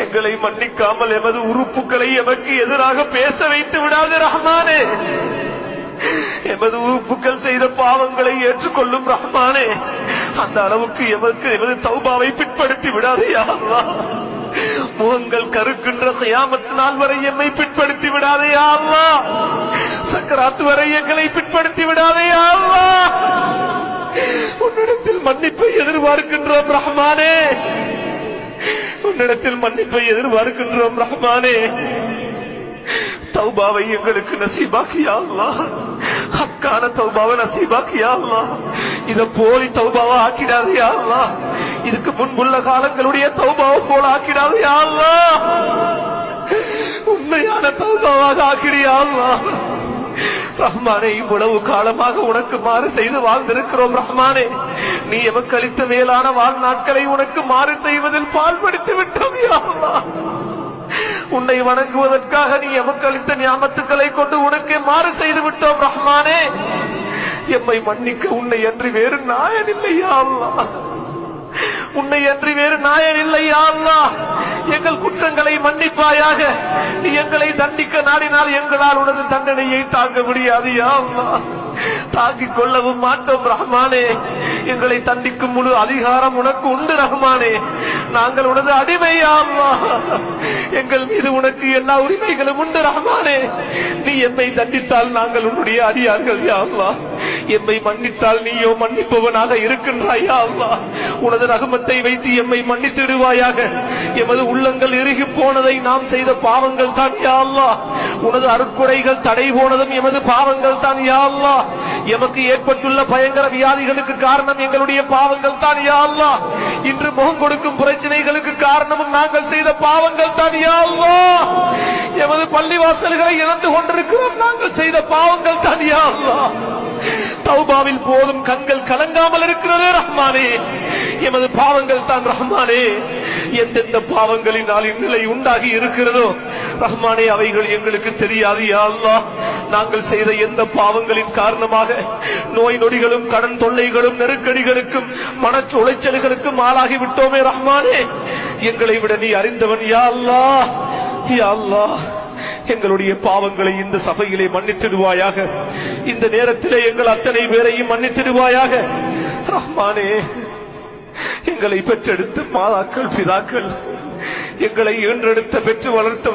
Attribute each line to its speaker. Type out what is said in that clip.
Speaker 1: எங்களை மன்னிக்காமல் எமது உறுப்புகளை எமக்கு எதிராக பேச வைத்து விடாது ரஹ்மானே. எமது உறுப்புகள் செய்த பாவங்களை ஏற்றுக்கொள்ளும் ரஹ்மானே. அந்த அளவுக்கு எமது தௌபாவை பிற்படுத்தி விடாதே யா அல்லாஹ். முகங்கள் கருக்கின்ற கியாமத் நாள் வரை எம்மை பிற்படுத்தி விடாதே யா அல்லாஹ். சக்கராத் வரை எங்களை பிற்படுத்தி விடாதே யா அல்லாஹ். உன்னிடத்தில் மன்னிப்பை எதிர்பார்க்கின்றோம் ரஹ்மானே. உன்னிடத்தில் மன்னிப்பை எதிர்பார்க்கின்றோம் ரஹ்மானே. தௌபாவை எங்களுக்கு நசீபாக்கியா அல்லாஹ். ஹக்கான தௌபாவை நசீபாக்கியா அல்லாஹ். இத போலி தௌபாவா ஆக்கிடாதே யா அல்லாஹ். இதுக்கு முன்புள்ள காலங்களுடைய தௌபாவை போல ஆக்கிடாதே யா அல்லாஹ். உண்மையான தௌபாவாக ஆக்கிறியா அல்லாஹ். ரஹ்மானே, இவ்வளவு காலமாக உனக்கு மாறு செய்து வாழ்ந்திருக்கிறோம் ரஹ்மானே. நீ எமக்கு அளித்த மேலான வாழ்நாட்களை உனக்கு மாறு செய்வதில் பால்படுத்தி விட்டோம் யா அல்லாஹ். உன்னை வணங்குவதற்காக நீ எமக்கு அளித்த ஞாபகத்துக்களை கொண்டு உனக்கே மாறு செய்து விட்டோம் ரஹ்மானே. எம்மை மன்னிக்க உன்னை அன்றி வேறு நாயன் இல்லையா அல்லாஹ். உன்னை அன்றி வேறு நாயன் இல்லையா அல்லாஹ். எங்கள் குற்றங்களை மன்னிப்பாயாக. நீ எங்களை தண்டிக்க நாடினால் எங்களால் உனது தண்டனையை தாங்க முடியாது யா அல்லாஹ். தாங்கிக் கொள்ளவும் மாட்டோம் ரஹ்மானே. எங்களை தண்டிக்கும் முழு அதிகாரம் உனக்கு உண்டு ரஹ்மானே. நாங்கள் உனது அடிமை யா அல்லாஹ். எங்கள் மீது உனக்கு எல்லா உரிமைகளும் உண்டு ரஹ்மானே. நீ எம்மை தண்டித்தால் நாங்கள் உன்னுடைய அடியார்கள் யா அல்லாஹ். எம்மை மன்னித்தால் நீயோ மன்னிப்பவனாக இருக்கின்றாய் யா அல்லாஹ். உனது ரஹ்மத்தை வைத்து எம்மை மன்னித்திடுவாயாக. எமது உள்ளங்கள் இறுகி போனதை நாம் செய்த பாவங்கள் தான் யா அல்லாஹ். உனது அருட்கொடைகள் தடை போனதும் எமது பாவங்கள் தான் யா அல்லாஹ். எமக்கு ஏற்பட்டுள்ள பயங்கர வியாதிகளுக்கு காரணம் எங்களுடைய பாவங்கள் தான் யா அல்லாஹ். இன்று முகம் கொடுக்கும் பிரச்சனைகளுக்கு காரணமும் நாங்கள் செய்த பாவங்கள் தான் யா அல்லாஹ். எமது பள்ளிவாசல்களை இழந்து கொண்டிருக்கிறோம் நாங்கள் செய்த பாவங்கள் தான் யா அல்லாஹ். தௌபாவில் போதும் கண்கள் கலங்காமல் இருக்கிறதே ரஹ்மானே. எமது பாவங்கள் தான் ரஹ்மானே. எந்தெந்த பாவங்களினால் இந்நிலை உண்டாகி இருக்கிறதோ ரஹ்மானே அவைகள் எங்களுக்கு தெரியாது யா அல்லாஹ். நாங்கள் செய்த எந்த பாவங்களின் காரணமாக நோய் நொடிகளும் கடன் தொல்லைகளும் நெருக்கடிகளுக்கும் மனச்ச உளைச்சல்களுக்கும் ஆளாகி விட்டோமே ரஹ்மானே. எங்களை விட நீ அறிந்தவன் யா அல்லாஹ். யா அல்லாஹ், எங்களுடைய பாவங்களை இந்த சபையிலே மன்னித்திடுவாயாக. இந்த நேரத்திலே எங்கள் அத்தனை பேரையும் மன்னித்திடுவாயாக ரஹ்மானே. எங்களை பெற்றெடுத்த மாதாக்கள் பிதாக்கள், எங்களை ஈன்றெடுத்த பெற்று வளர்த்த